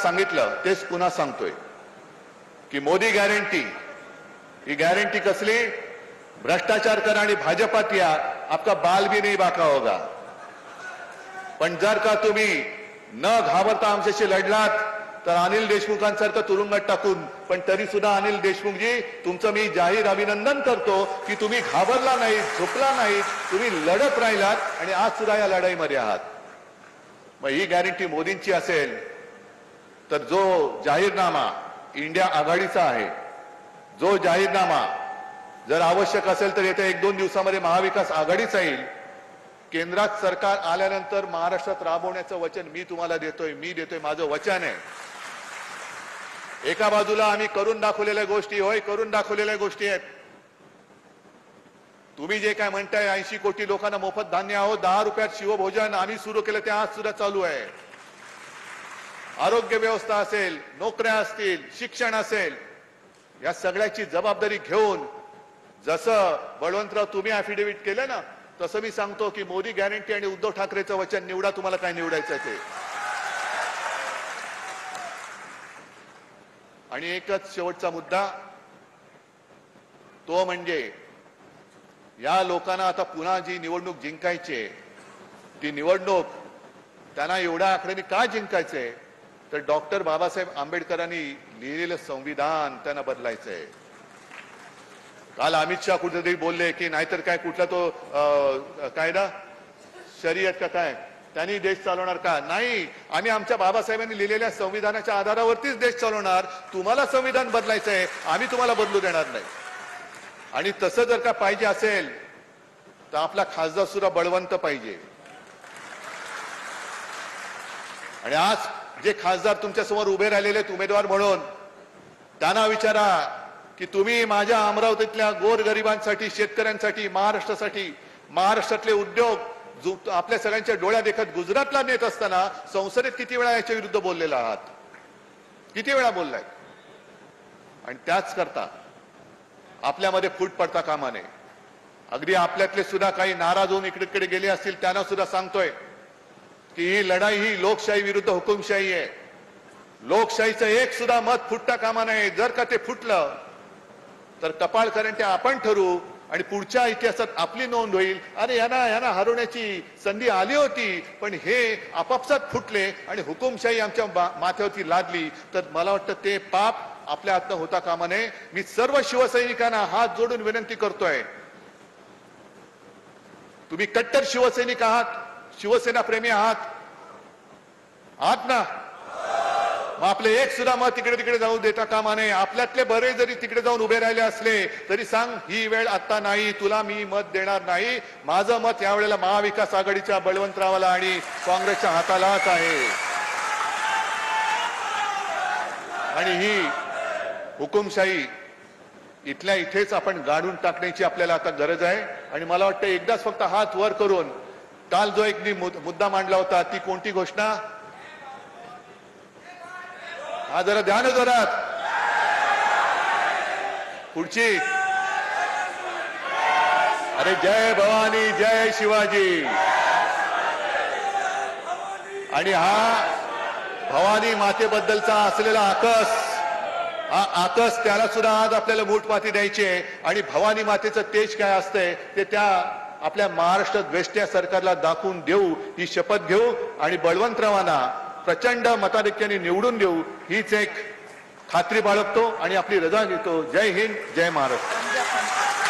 सांगितलं तेच पुन्हा सांगतोय की मोदी गॅरंटी, ही गॅरंटी कसली? भ्रष्टाचार करा आणि भाजपात या, आपका बाल भी नहीं बाका होगा. पण जर का तुम्ही न घाबरता आमच्याशी लढलात तर अनिल देशमुखांसारखं तुरुंगात टाकून, पण तरी सुद्धा अनिल देशमुखजी तुमचं मी जाहीर अभिनंदन करतो की तुम्ही घाबरला नाही, झुकला नाही, तुम्ही लढत राहिलात आणि आज सुद्धा या लढाईमध्ये आहात. मग ही गॅरंटी मोदींची असेल तर जो जाहीरनामा इंडिया आघाडीचा आहे, जो जाहीरनामा जर आवश्यक असेल तर येत्या 1-2 दिवसामध्ये महाविकास आघाडीचा येईल. केंद्रात सरकार आल्यानंतर महाराष्ट्रात राबवण्याचं वचन मी तुम्हाला देतोय, मी देतोय, माझं वचन आहे. एका बाजूला आम्ही करून दाखवलेल्या गोष्टी, होय करून दाखवलेल्या गोष्टी आहेत. तुम्ही जे काय म्हणताय 80 कोटी लोकांना मोफत धान्य आहोत, 10 रुपयात शिवभोजन आम्ही सुरू केलं, ते आज सुद्धा चालू आहे. आरोग्य व्यवस्था असेल, नोकऱ्या असतील, शिक्षण असेल, या सगळ्याची जबाबदारी घेऊन जसं बळवंतराव तुम्ही ॲफिडेव्हिट केलं ना, तसं मी सांगतो की मोदी गॅरंटी आणि उद्धव ठाकरेचं वचन निवडा, तुम्हाला काय निवडायचं ते. आणि एकच शेवटचा मुद्दा, तो म्हणजे या लोकांना आता पुन्हा जी निवडणूक जिंकायची, ती निवडणूक त्यांना एवढ्या आकड्याने का जिंकायचंय तर डॉक्टर बाबासाहेब आंबेडकरांनी लिहिलेलं संविधान त्यांना बदलायचंय. काल अमित शाह कुठेतरी बोलले की नाहीतर काय कुठला तो कायदा शरीयत का काय त्यांनी देश चालवणार का? नाही, आम्ही आमच्या बाबासाहेबांनी लिहिलेल्या संविधानाच्या आधारावरतीच देश चालवणार. तुम्हाला संविधान बदलायचंय, आम्ही तुम्हाला बदलू देणार नाही. आणि तसं जर का पाहिजे असेल तर आपला खासदार सुद्धा बळवंत पाहिजे. आणि आज जे खासदार तुमच्या समोर उभे राहिलेले आहेत उमेदवार म्हणून, त्यांना विचारा की तुम्ही माझ्या अमरावतीतल्या गोरगरिबांसाठी, शेतकऱ्यांसाठी, महाराष्ट्रासाठी, महाराष्ट्रातले उद्योग जो आपल्या सगळ्यांच्या डोळ्या देखत गुजरातला नेत असताना संसदेत किती वेळा याच्या विरुद्ध बोललेला आहात, किती वेळा बोललाय. आणि त्याच करता आपल्यामध्ये फूट पडता कामा नये. अगदी आपल्यातले सुद्धा काही नाराज होऊन इकडे तिकडे गेले असतील, त्यांना सुद्धा सांगतोय की ही लढाई ही लोकशाही विरुद्ध हुकुमशाही आहे. लोकशाहीचं एक सुद्धा मत फुटता कामा नये. जर का ते फुटलं तर कपाळ करंटे आपण ठरू आणि पुढच्या इतिहासात आपली नोंद होईल. अरे यांना हरवण्याची संधी आली होती, पण हे आपापसात फुटले आणि हुकुमशाही आमच्या माथ्यावरती लादली, तर मला वाटतं ते पाप आपल्या हातनं होता कामा नये. मी सर्व शिवसैनिकांना हात जोडून विनंती करतोय, तुम्ही कट्टर शिवसैनिक आहात, शिवसेना प्रेमी आहात ना? मग आपले एक सुद्धा मत तिकडे तिकडे जाऊ देता कामा नये. आपल्यातले बरे जरी तिकडे जाऊन उभे राहिले असले तरी सांग, ही वेळ आता नाही, तुला मी मत देणार नाही. माझं मत यावेळेला महाविकास आघाडीच्या बळवंतरावाला आणि काँग्रेसच्या हातालाच आहे. आणि ही हुकुमशाही इथल्या इथेच आपण गाडून टाकण्याची आपल्याला आता गरज आहे. आणि मला वाटतं एकदाच फक्त हात वर करून, काल जो एक मुद्दा मांडला होता, ती कोणती घोषणा? हा जरा ध्यान जोरात. पुढची, अरे जय भवानी जय शिवाजी. आणि हा भवानी मातेबद्दलचा असलेला आकस, हा आकस त्याला सुद्धा आज आपल्याला मूठपाती द्यायची आहे. आणि भवानी मातेचं तेज काय असतंय ते त्या आपल्या महाराष्ट्र द्वेष्ट्या सरकारला दाखवून देऊ, ही शपथ घेऊ आणि बळवंतरावांना प्रचंड मताधिक्याने निवडून देऊ, हीच एक खात्री बाळगतो आणि आपली रजा घेतो. जय हिंद, जय महाराष्ट्र.